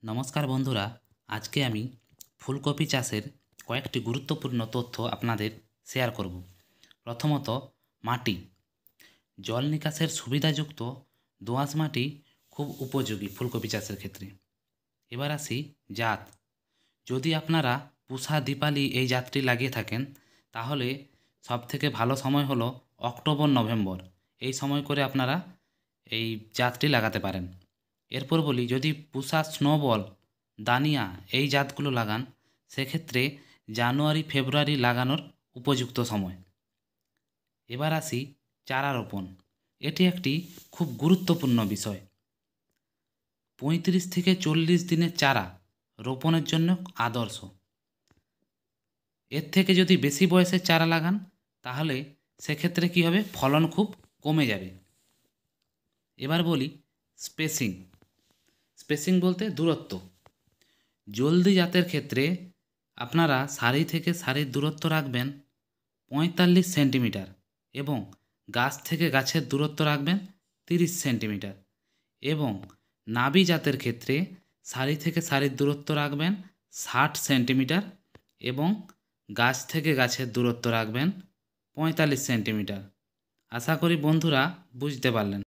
নমস্কার বন্ধুরা, আজকে আমি ফুলকপি চাষের কয়েকটি গুরুত্বপূর্ণ তথ্য আপনাদের শেয়ার করব। প্রথমত, মাটি। জল নিকাশের সুবিধাযুক্ত দোআঁশ মাটি খুব উপযোগী ফুলকপি চাষের ক্ষেত্রে। এবার আসি জাত। যদি আপনারা পুষা দীপালি এই জাতটি লাগিয়ে থাকেন তাহলে সবথেকে ভালো সময় হলো অক্টোবর নভেম্বর। এই সময় করে আপনারা এই জাতটি লাগাতে পারেন। এরপর বলি, যদি পুষা স্নোবল, দানিয়া এই জাতগুলো লাগান সেক্ষেত্রে জানুয়ারি ফেব্রুয়ারি লাগানোর উপযুক্ত সময়। এবার আসি চারা রোপণ। এটি একটি খুব গুরুত্বপূর্ণ বিষয়। 35 থেকে 40 দিনের চারা রোপণের জন্য আদর্শ। এর থেকে যদি বেশি বয়সের চারা লাগান তাহলে সেক্ষেত্রে কী হবে, ফলন খুব কমে যাবে। এবার বলি স্পেসিং। স্পেসিং বলতে দূরত্ব। জলদি জাতের ক্ষেত্রে আপনারা সারি থেকে সারির দূরত্ব রাখবেন 45 সেন্টিমিটার এবং গাছ থেকে গাছের দূরত্ব রাখবেন 30 সেন্টিমিটার, এবং নাবি জাতের ক্ষেত্রে সারি থেকে সারির দূরত্ব রাখবেন 60 সেন্টিমিটার এবং গাছ থেকে গাছের দূরত্ব রাখবেন 45 সেন্টিমিটার। আশা করি বন্ধুরা বুঝতে পারলেন।